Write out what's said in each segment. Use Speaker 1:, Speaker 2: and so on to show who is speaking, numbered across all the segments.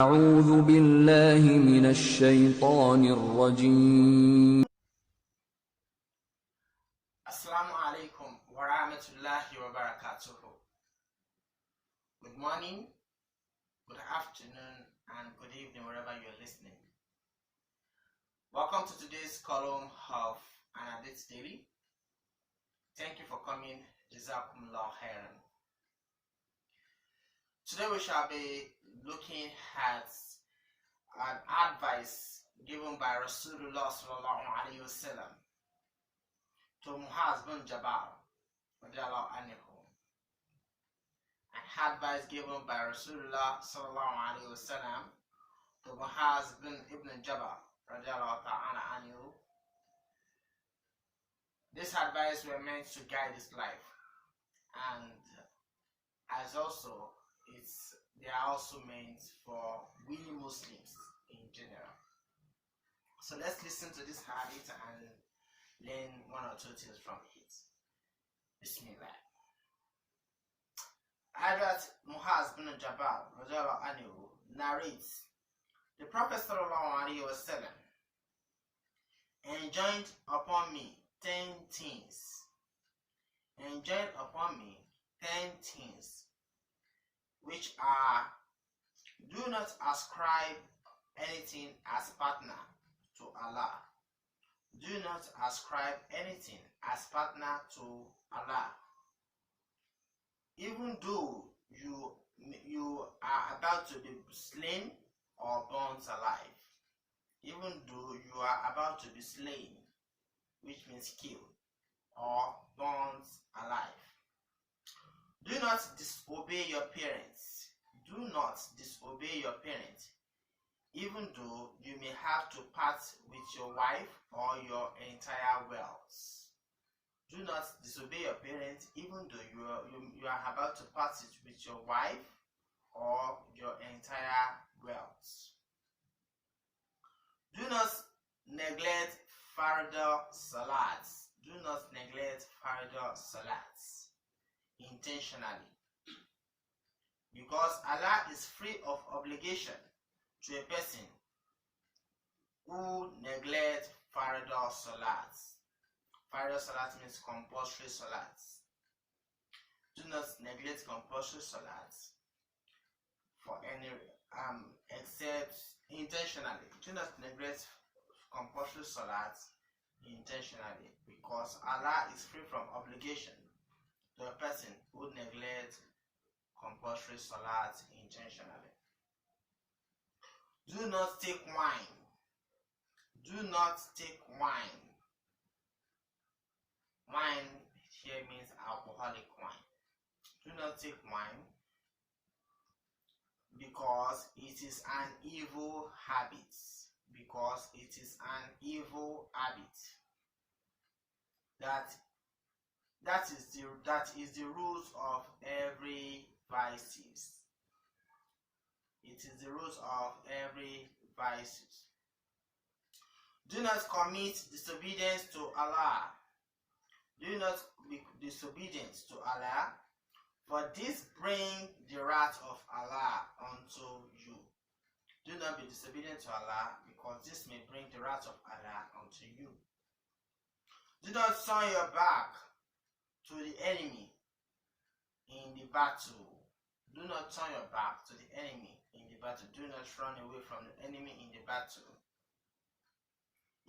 Speaker 1: أعوذ بالله من الشيطان الرجيم.
Speaker 2: Assalamu alaikum wa rahmatullahi wa barakatuhu. Good morning, good afternoon, and good evening wherever you're listening. Welcome to today's column of Anadits Daily. Thank you for coming. Jazakumullah khairan. Today we shall be looking at an advice given by Rosulullah Salalahu Aleihi Wasalaam to Muaz bin Jabal anhu. An advice given by Rasulullah Sallallahu Alaihi Wasallam to Muaz bin Ibn Jabal anhu. This advice were meant to guide his life, and as also they are also meant for we Muslims in general. So let's listen to this hadith and learn one or two things from it. Bismillah. Hadrat Muaz bin Jabal anhu narrates, the Prophet sallallahu alaihi wasallam enjoined upon me 10 things. Enjoined upon me 10 things, which are: do not ascribe anything as partner to Allah. Do not ascribe anything as partner to Allah. Even though you are about to be slain or burnt alive. Even though you are about to be slain, which means killed, or burnt alive. Do not disobey your parents. Do not disobey your parents, even though you may have to part with your wife or your entire wealth. Do not disobey your parents, even though you are about to part with your wife or your entire wealth. Do not neglect Farida Salats. Do not neglect Farida Salats intentionally, because Allah is free of obligation to a person who neglects Farida Salats. Farida Salat means compulsory salats. Do not neglect compulsory salats for any except intentionally. Do not neglect compulsory salats intentionally, because Allah is free from obligation to a person who neglects compulsory salats intentionally. Do not take wine. Do not take wine. Wine here means alcoholic wine. Do not take wine, because it is an evil habit. Because it is an evil habit. That is the root of every vices. It is the root of every vices. Do not commit disobedience to Allah. Do not be disobedient to Allah, for this brings the wrath of Allah unto you. Do not be disobedient to Allah, because this may bring the wrath of Allah unto you. Do not turn your back to the enemy in the battle. Do not turn your back to the enemy in the battle. Do not run away from the enemy in the battle.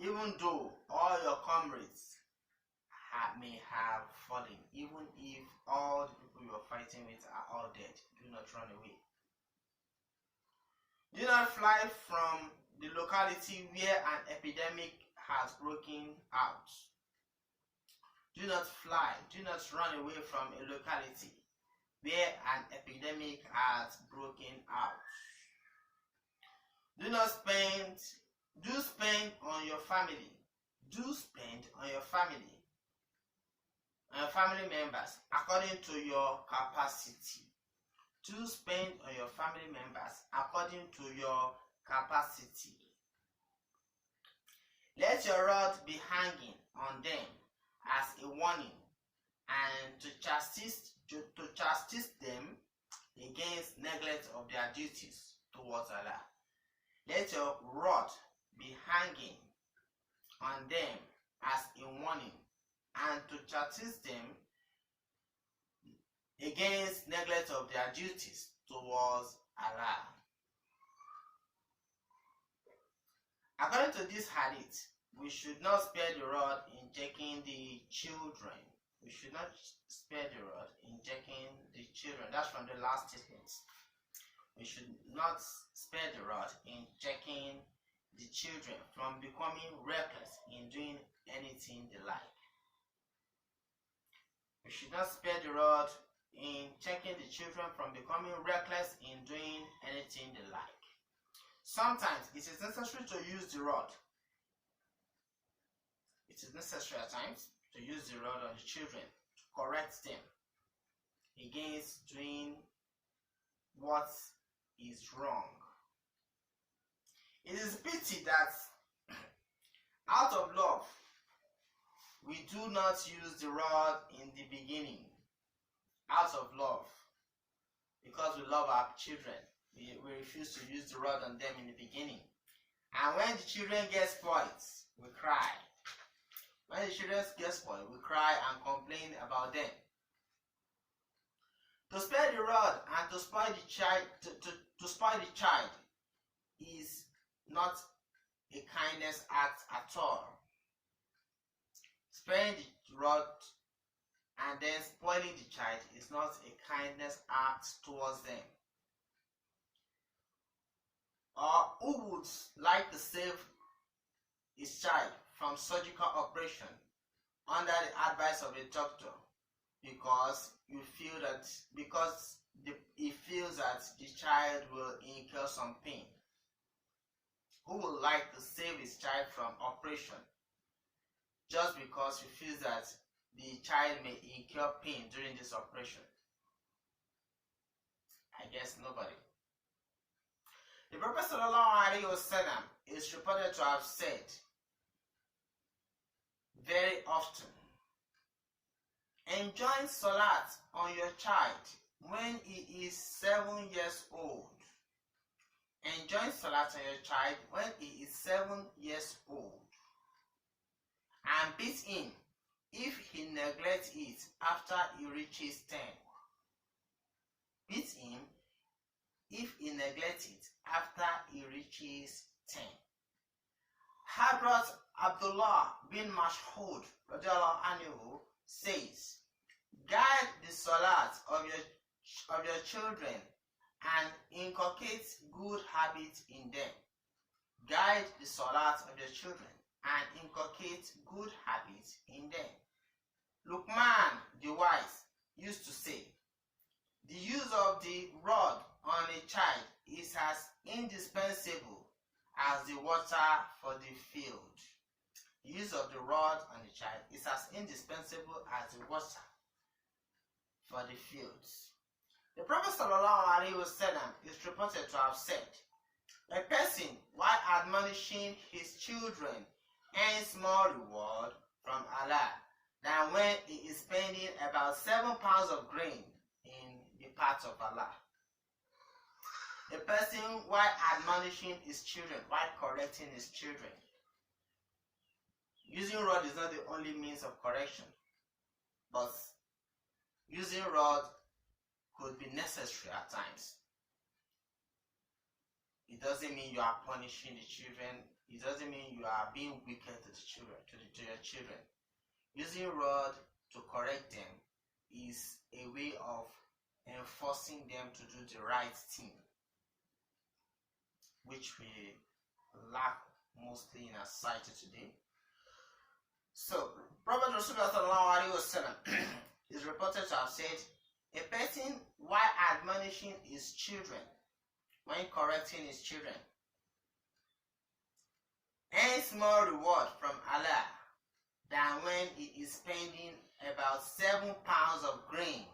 Speaker 2: Even though all your comrades may have fallen, even if all the people you are fighting with are all dead, do not run away. Do not fly from the locality where an epidemic has broken out. Do not fly, do not run away from a locality where an epidemic has broken out. Do spend on your family. Do spend on your family members according to your capacity. Do spend on your family members according to your capacity. Let your rod be hanging on them as a warning, and to chastise them against neglect of their duties. towards Allah. Let your rod be hanging on them as a warning, and to chastise them against neglect of their duties towards Allah. According to this hadith, we should not spare the rod in checking the children. We should not spare the rod in checking the children. That's from the last statement. We should not spare the rod in checking the children from becoming reckless in doing anything they like. We should not spare the rod in checking the children from becoming reckless in doing anything they like. Sometimes it is necessary to use the rod. It is necessary at times to use the rod on the children to correct them against doing what is wrong. It is a pity that out of love, we do not use the rod in the beginning. Out of love, because we love our children, we refuse to use the rod on them in the beginning. And when the children get spoiled, we cry. When the children get spoiled, we cry and complain about them. To spare the rod and to spoil the child, to spoil the child is not a kindness act at all. Sparing the rod and then spoiling the child is not a kindness act towards them. Or who would like to save his child from surgical operation under the advice of a doctor because he feels that the child will incur some pain? Who would like to save his child from operation just because he feels that the child may incur pain during this operation? I guess nobody. The Prophet ﷺ is reported to have said very often, enjoin salat on your child when he is 7 years old. Enjoin salat on your child when he is 7 years old. And beat him if he neglects it after he reaches 10. Beat him if he neglects it after he reaches 10. Hazrat Abdullah bin Mas'ud radiallahu anhu says, guide the salat of your children and inculcate good habits in them. Guide the salat of your children and inculcate good habits in them. Luqman the wise used to say, the use of the rod on a child is as indispensable as the water for the field. The use of the rod on the child is as indispensable as the water for the fields. The Prophet ﷺ is reported to have said, a person, while admonishing his children, earns more reward from Allah than when he is spending about 7 pounds of grain in the path of Allah. A person, while admonishing his children, while correcting his children, using rod is not the only means of correction, but using rod could be necessary at times. It doesn't mean you are punishing the children. It doesn't mean you are being wicked to the children, to your children. Using rod to correct them is a way of enforcing them to do the right thing, which we lack mostly in our society today. So, Prophet Rosulullah is reported to have said, a person, while admonishing his children, when correcting his children, earns more reward from Allah than when he is spending about 7 pounds of grain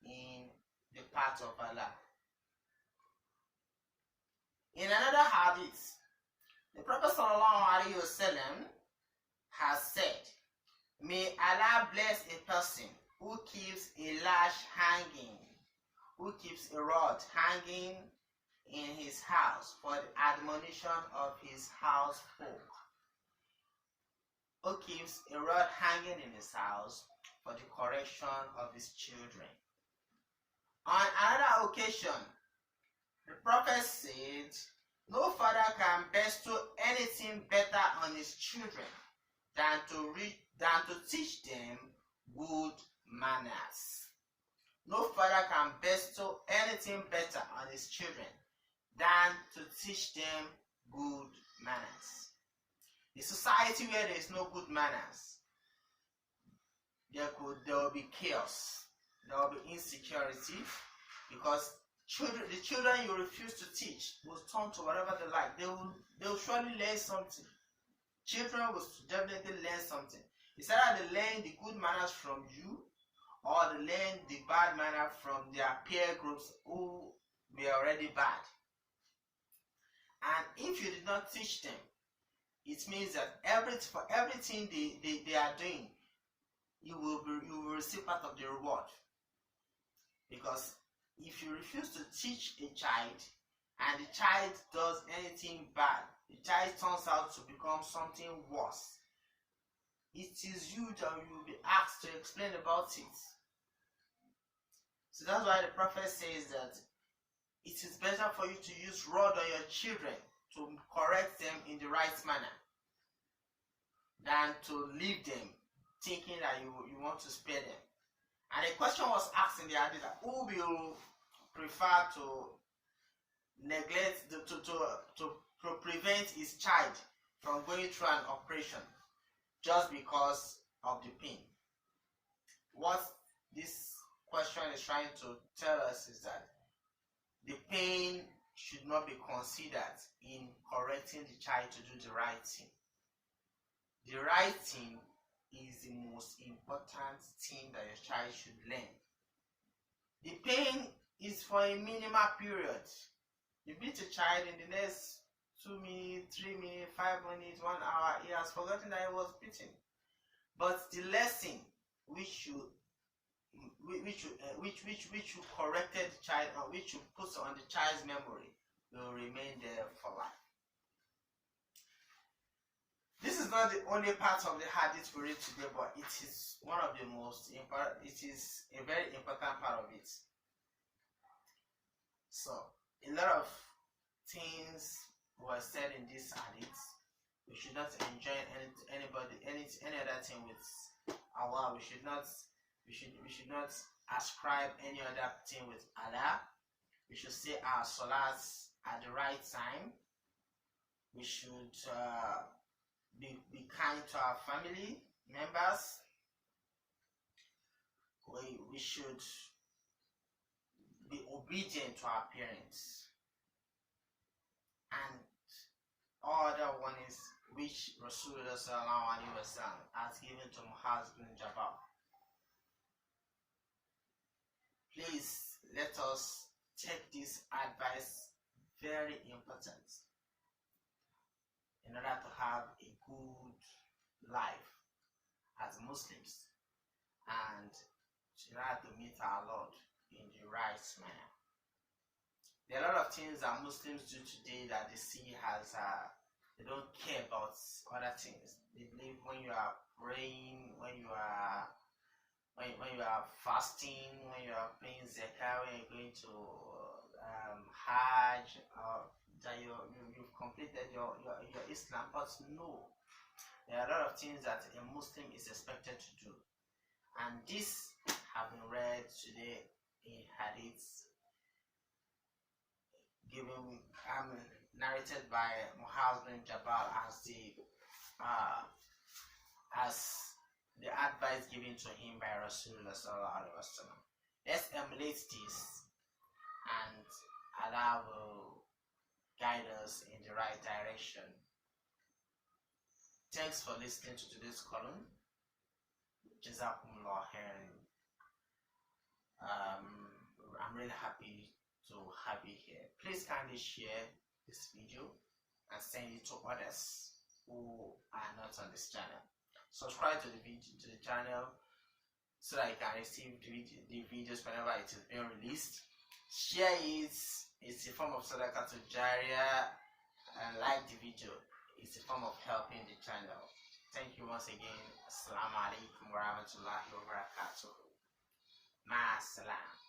Speaker 2: in the path of Allah. In another hadith, the Prophet ﷺ has said, may Allah bless a person who keeps a lash hanging, who keeps a rod hanging in his house for the admonition of his household, who keeps a rod hanging in his house for the correction of his children. On another occasion, the prophet said, no father can bestow anything better on his children than to teach them good manners. No father can bestow anything better on his children than to teach them good manners. A society where there is no good manners, there will be chaos, there will be insecurity, because the children you refuse to teach will turn to whatever they like. They will surely learn something. Children will definitely learn something. It's either they learn the good manners from you, or they learn the bad manner from their peer groups who were already bad. And if you did not teach them, it means that for everything they are doing, you will receive part of the reward. Because if you refuse to teach a child, and the child does anything bad, the child turns out to become something worse, it is you that you will be asked to explain about it. So that's why the prophet says that it is better for you to use rod on your children to correct them in the right manner than to leave them thinking that you want to spare them. And a question was asked in the hadith, who will prefer to neglect, to prevent his child from going through an operation just because of the pain? What this question is trying to tell us is that the pain should not be considered in correcting the child to do the right thing. The right thing is the most important thing that your child should learn. The pain is for a minimal period. You beat a child in the next 2 minutes, 3 minutes, 5 minutes, 1 hour, he has forgotten that he was beaten. But the lesson which you corrected the child, or which you put on the child's memory, will remain there for life. This is not the only part of the hadith we read today, but it is one of the most important. It is a very important part of it. So a lot of things were said in this hadith. We should not enjoy any other thing with Allah. We should not ascribe any other thing with Allah. We should say our salats at the right time. We should be kind to our family members. We should be obedient to our parents. And all other one is which Rosulullah Salalahu has given to Muaz bin Jabal. Please let us take this advice very important in order to have a good life as Muslims and in order to meet our Lord in the right manner. There are a lot of things that Muslims do today that they see as they don't care about other things. They believe when you are praying, when you are fasting, when you are paying zakah, when you're going to Hajj, that you've completed your Islam. But no, there are a lot of things that a Muslim is expected to do, and this have been read today in hadiths narrated by Muaz bin Jabal as the advice given to him by Rasulullah Sallallahu. Let's emulate this, and Allah will guide us in the right direction. Thanks for listening to today's column. Jazakumullah khairan. I'm really happy to have you here. Please kindly share this video and send it to others who are not on this channel. Subscribe to the channel so that you can receive the videos whenever it is being released. Share it. It's a form of Sadaqah to Jariya, and like the video. It's a form of helping the channel. Thank you once again. Assalamu alaikum wa rahmatullahi wa barakatuh. Ma salam.